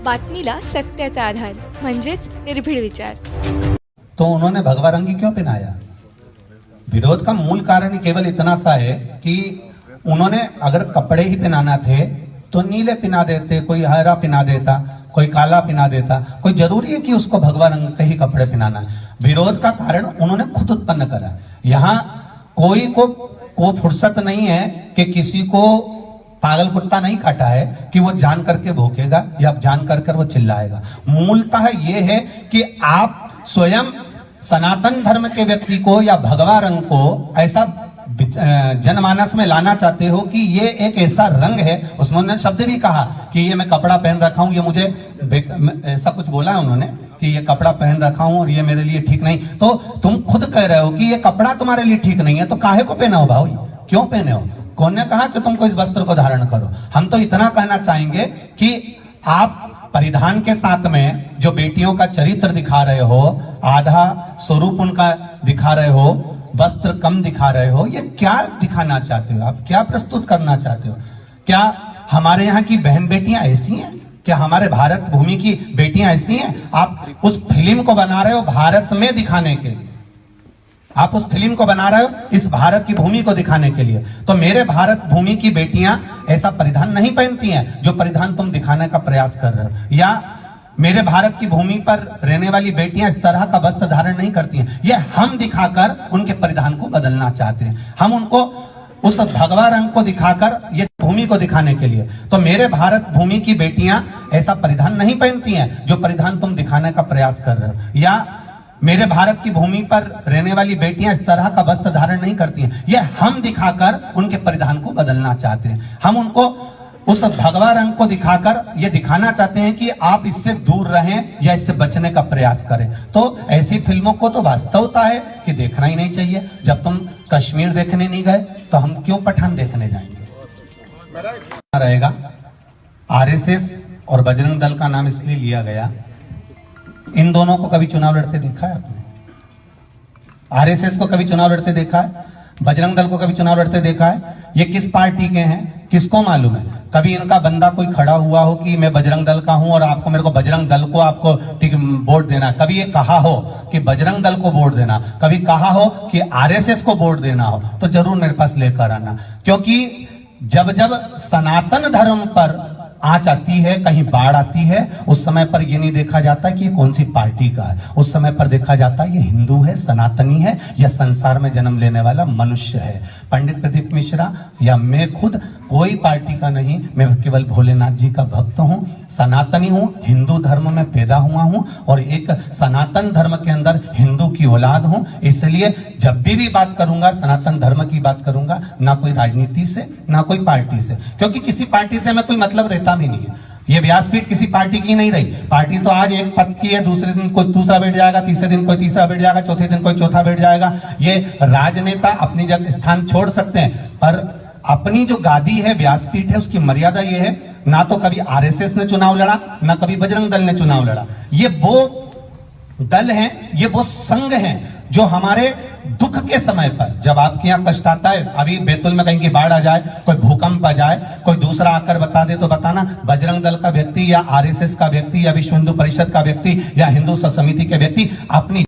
बातमीला सत्याचा आधार म्हणजेच निर्भीड विचार। तो उन्होंने भगवा रंगी क्यों पहनाया? विरोध का मूल कारण केवल इतना सा है कि उन्होंने अगर कपड़े ही पहनाना थे तो नीले पहना देते, कोई हरा पहना देता, कोई काला पहना देता। कोई जरूरी है कि उसको भगवा रंग के ही कपड़े पहनाना? विरोध का कारण उन्होंने खुद उत्पन्न करा। यहाँ कोई को फुर्सत नहीं है कि किसी को पागल कुत्ता नहीं काटा है कि वो जान करके भोंकेगा या जान कर वो चिल्लाएगा। मूलतः ये है कि आप स्वयं सनातन धर्म के व्यक्ति को या भगवा रंग को ऐसा जनमानस में लाना चाहते हो कि ये एक ऐसा रंग है। उसने शब्द भी कहा कि ये मैं कपड़ा पहन रखा हूं, ये मुझे ऐसा कुछ बोला है उन्होंने कि ये कपड़ा पहन रखा हूं और ये मेरे लिए ठीक नहीं। तो तुम खुद कह रहे हो कि ये कपड़ा तुम्हारे लिए ठीक नहीं है, तो काहे को पहना हो भाई? क्यों पहने हो? कौन ने कहा कि तुमको इस वस्त्र को धारण करो? हम तो इतना कहना चाहेंगे कि आप परिधान के साथ में जो बेटियों का चरित्र दिखा रहे हो, आधा स्वरूप उनका दिखा रहे हो, वस्त्र कम दिखा रहे हो, ये क्या दिखाना चाहते हो? आप क्या प्रस्तुत करना चाहते हो? क्या हमारे यहाँ की बहन बेटियां ऐसी हैं? क्या हमारे भारत भूमि की बेटियां ऐसी हैं? आप उस फिल्म को बना रहे हो भारत में दिखाने के लिए, आप उस फिल्म को बना रहे हो इस भारत की भूमि को दिखाने के लिए। तो मेरे भारत भूमि की बेटियां ऐसा परिधान नहीं पहनती हैं जो परिधान तुम दिखाने का प्रयास कर रहे हो, या मेरे भारत की भूमि पर रहने वाली बेटियां इस तरह का वस्त्र धारण नहीं करती हैं। ये हम दिखाकर उनके परिधान को बदलना चाहते हैं। हम उनको उस भगवा रंग को दिखाकर ये भूमि को दिखाने के लिए। तो मेरे भारत भूमि की बेटियां ऐसा परिधान नहीं पहनती हैं जो परिधान तुम दिखाने का प्रयास कर रहे हो, या मेरे भारत की भूमि पर रहने वाली बेटियां इस तरह का वस्त्र धारण नहीं करती हैं। ये हम दिखाकर उनके परिधान को बदलना चाहते हैं। हम उनको उस भगवा रंग को दिखाकर ये दिखाना चाहते हैं कि आप इससे दूर रहें या इससे बचने का प्रयास करें। तो ऐसी फिल्मों को तो वास्तवता है कि देखना ही नहीं चाहिए। जब तुम कश्मीर देखने नहीं गए तो हम क्यों पठान देखने जाएंगे? रहेगा आरएसएस और बजरंग दल का नाम इसलिए लिया गया, इन दोनों को कभी चुनाव लड़ते देखा है आपने? आरएसएस को कभी चुनाव लड़ते देखा है? बजरंग दल को कभी चुनाव लड़ते देखा है? ये किस पार्टी के हैं किसको मालूम है? कभी इनका बंदा कोई खड़ा हुआ हो कि मैं बजरंग दल का हूं और आपको मेरे को बजरंग दल को आपको वोट देना? कभी ये कहा हो कि बजरंग दल को वोट देना? कभी कहा हो कि आरएसएस को वोट देना हो तो जरूर मेरे पास लेकर आना। क्योंकि जब जब सनातन धर्म पर आंच आती है, कहीं बाढ़ आती है, उस समय पर ये नहीं देखा जाता कि ये कौन सी पार्टी का है। उस समय पर देखा जाता है ये हिंदू है, सनातनी है, या संसार में जन्म लेने वाला मनुष्य है। पंडित प्रदीप मिश्रा या मैं खुद कोई पार्टी का नहीं, मैं केवल भोलेनाथ जी का भक्त हूं, सनातनी हूं, हिंदू धर्म में पैदा हुआ हूं और एक सनातन धर्म के अंदर हिंदू की औलाद हूं। इसलिए जब भी बात करूंगा सनातन धर्म की बात करूंगा, ना कोई राजनीति से ना कोई पार्टी से, क्योंकि किसी पार्टी से हमें कोई मतलब रहता भी नहीं है। ये व्यासपीठ किसी पार्टी की नहीं रही। पार्टी तो आज एक पद की है, दूसरे दिन कोई दूसरा बैठ जाएगा, तीसरे दिन कोई तीसरा बैठ जाएगा, चौथे दिन कोई चौथा बैठ जाएगा। ये राजनेता अपनी जगह स्थान छोड़ सकते हैं, पर अपनी जो गादी है, व्यासपीठ है, उसकी मर्यादा ये है, ना तो कभी आरएसएस ने चुनाव लड़ा, ना कभी बजरंग दल ने चुनाव लड़ा। ये वो दल हैं, ये वो संघ हैं जो हमारे दुख के समय पर, जब आपके यहाँ कष्ट आता है, अभी बैतूल में कहीं की बाढ़ आ जाए, कोई भूकंप आ जाए, कोई दूसरा आकर बता दे तो बताना, बजरंग दल का व्यक्ति या आरएसएस का व्यक्ति या विश्व हिंदू परिषद का व्यक्ति या हिंदू समिति के व्यक्ति अपनी